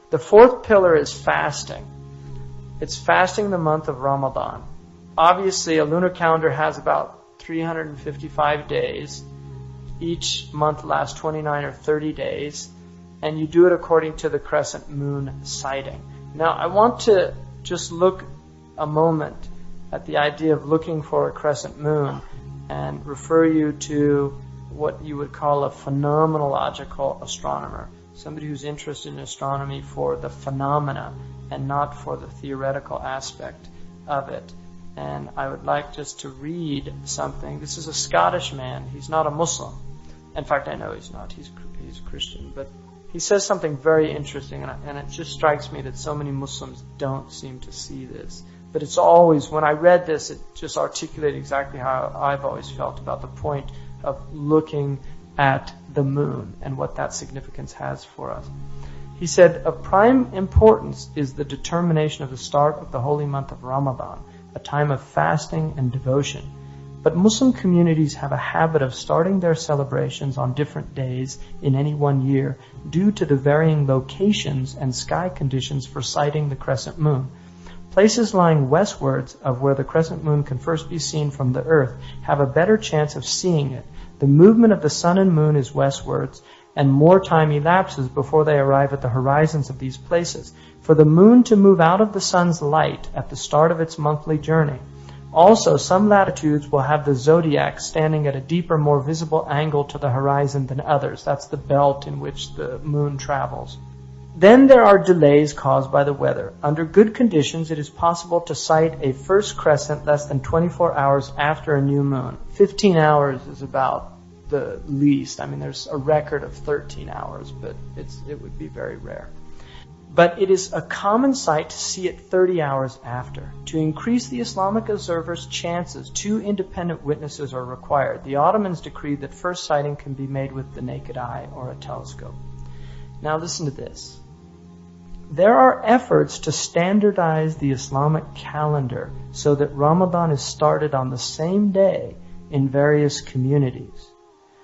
The fourth pillar is fasting. It's fasting the month of Ramadan. Obviously, a lunar calendar has about 355 days. Each month lasts 29 or 30 days. And you do it according to the crescent moon sighting. Now, I want to just look a moment at the idea of looking for a crescent moon and refer you to what you would call a phenomenological astronomer. Somebody who's interested in astronomy for the phenomena and not for the theoretical aspect of it. And I would like just to read something. This is a Scottish man. He's not a Muslim. In fact, I know he's not. He's Christian. But he says something very interesting, and it just strikes me that so many Muslims don't seem to see this. But it's always, when I read this, it just articulated exactly how I've always felt about the point of looking at the moon and what that significance has for us. He said, of prime importance is the determination of the start of the holy month of Ramadan, a time of fasting and devotion. But Muslim communities have a habit of starting their celebrations on different days in any one year due to the varying locations and sky conditions for sighting the crescent moon. Places lying westwards of where the crescent moon can first be seen from the earth have a better chance of seeing it. The movement of the sun and moon is westwards, and more time elapses before they arrive at the horizons of these places. For the moon to move out of the sun's light at the start of its monthly journey. Also, some latitudes will have the zodiac standing at a deeper, more visible angle to the horizon than others. That's the belt in which the moon travels. Then there are delays caused by the weather. Under good conditions, it is possible to sight a first crescent less than 24 hours after a new moon. 15 hours is about the least. I mean, there's a record of 13 hours, but it would be very rare. But it is a common sight to see it 30 hours after. To increase the Islamic observer's chances, 2 independent witnesses are required. The Ottomans decreed that first sighting can be made with the naked eye or a telescope. Now listen to this. There are efforts to standardize the Islamic calendar so that Ramadan is started on the same day in various communities.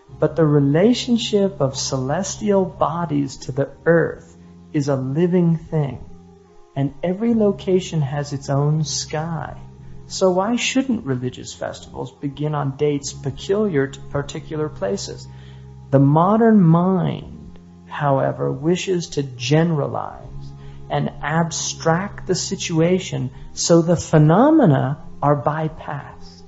But the relationship of celestial bodies to the earth is a living thing, and every location has its own sky. So why shouldn't religious festivals begin on dates peculiar to particular places? The modern mind, however, wishes to generalize and abstract the situation so the phenomena are bypassed.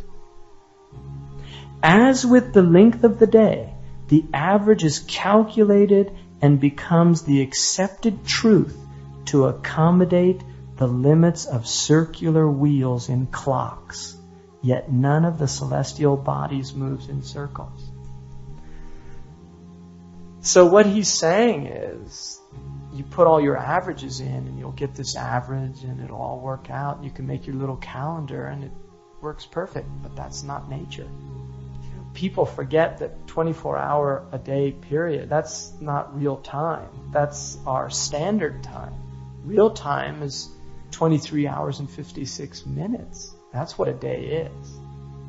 As with the length of the day, the average is calculated and becomes the accepted truth to accommodate the limits of circular wheels in clocks, yet none of the celestial bodies moves in circles. So what he's saying is, you put all your averages in and you'll get this average and it'll all work out. You can make your little calendar and it works perfect, but that's not nature. People forget that 24-hour-a-day period, that's not real time. That's our standard time. Real time is 23 hours and 56 minutes. That's what a day is.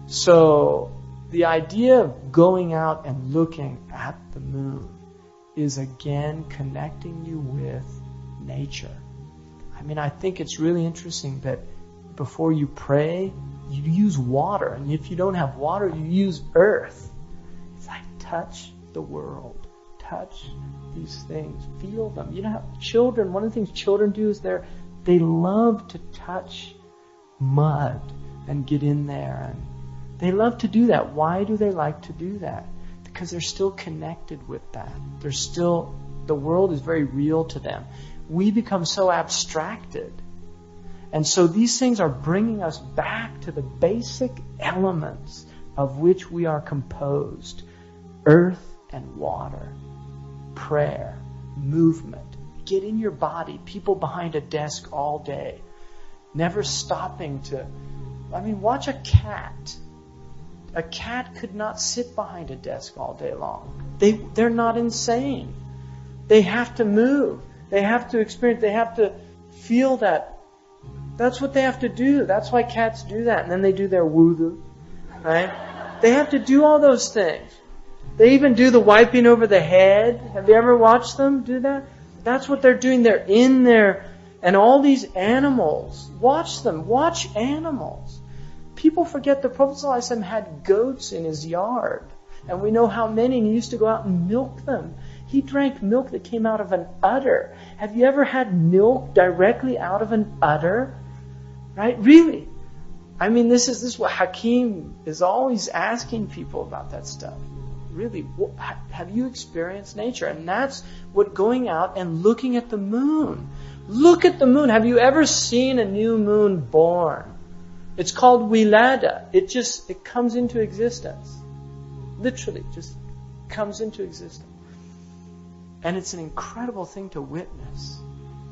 So the idea of going out and looking at the moon is again connecting you with nature. I mean, I think it's really interesting that before you pray, you use water, and if you don't have water, you use earth. It's like touch the world, touch these things, feel them. You know how children, one of the things children do is they love to touch mud and get in there, and they love to do that. Why do they like to do that? Because they're still connected with that. The world is very real to them. We become so abstracted. And so these things are bringing us back to the basic elements of which we are composed. Earth and water, prayer, movement. Get in your body. People behind a desk all day, never stopping to... I mean, watch a cat. A cat could not sit behind a desk all day long. They're not insane. They have to move. They have to experience. They have to feel that. That's what they have to do. That's why cats do that. And then they do their wudu, right? They have to do all those things. They even do the wiping over the head. Have you ever watched them do that? That's what they're doing. They're in there. And all these animals, watch them, watch animals. People forget the Prophet ﷺ had goats in his yard. And we know how many, and he used to go out and milk them. He drank milk that came out of an udder. Have you ever had milk directly out of an udder? Right? Really? I mean, this is what Hakim is always asking people about that stuff. Really, have you experienced nature? And that's what going out and looking at the moon. Look at the moon. Have you ever seen a new moon born? It's called wilada. It comes into existence. Literally, just comes into existence. And it's an incredible thing to witness.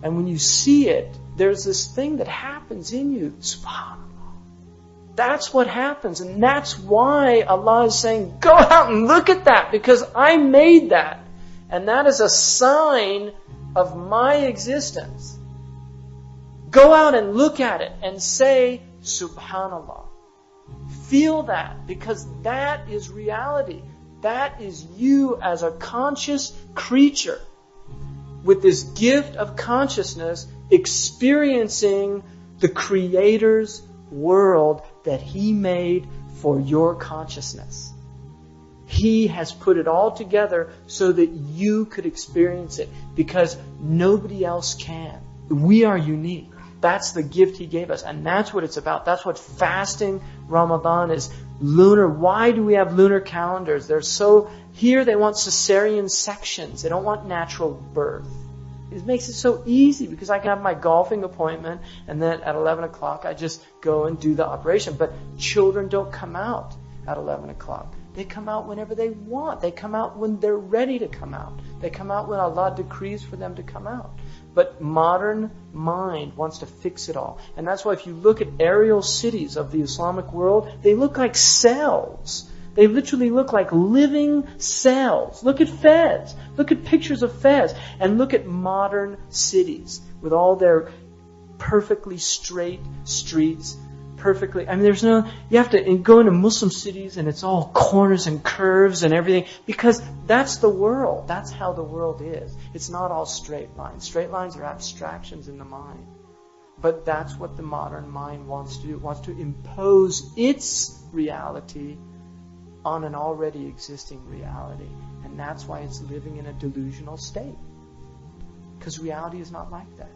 And when you see it, there's this thing that happens in you. SubhanAllah. That's what happens. And that's why Allah is saying, go out and look at that, because I made that. And that is a sign of my existence. Go out and look at it and say, SubhanAllah. Feel that, because that is reality. That is you as a conscious creature with this gift of consciousness experiencing the Creator's world that He made for your consciousness. He has put it all together so that you could experience it, because nobody else can. We are unique. That's the gift He gave us, and that's what it's about. That's what fasting Ramadan is. Lunar. Why do we have lunar calendars? Here they want cesarean sections. They don't want natural birth. It makes it so easy, because I can have my golfing appointment and then at 11 o'clock I just go and do the operation. But children don't come out at 11 o'clock. They come out whenever they want. They come out when they're ready to come out. They come out when Allah decrees for them to come out. But modern mind wants to fix it all. And that's why if you look at aerial cities of the Islamic world, they look like cells. They literally look like living cells. Look at Fez. Look at pictures of Fez. And look at modern cities with all their perfectly straight streets. You have to go into Muslim cities and it's all corners and curves and everything, because that's the world. That's how the world is. It's not all straight lines. Straight lines are abstractions in the mind. But that's what the modern mind wants to do. It wants to impose its reality on an already existing reality. And that's why it's living in a delusional state. Because reality is not like that.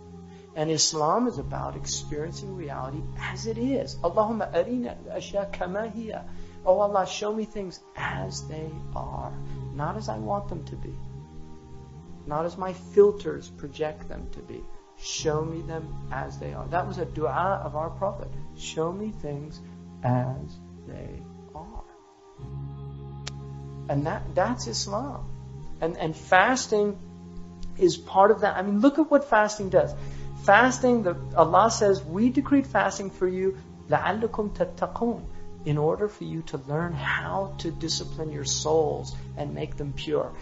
And Islam is about experiencing reality as it is. Allahumma arina al-ashya kama hiya. Oh Allah, show me things as they are. Not as I want them to be. Not as my filters project them to be. Show me them as they are. That was a dua of our Prophet. Show me things as they are. And that's Islam. And fasting is part of that. I mean, look at what fasting does. Fasting, Allah says, we decreed fasting for you, لَعَلَّكُمْ تَتَّقُونَ, in order for you to learn how to discipline your souls and make them pure.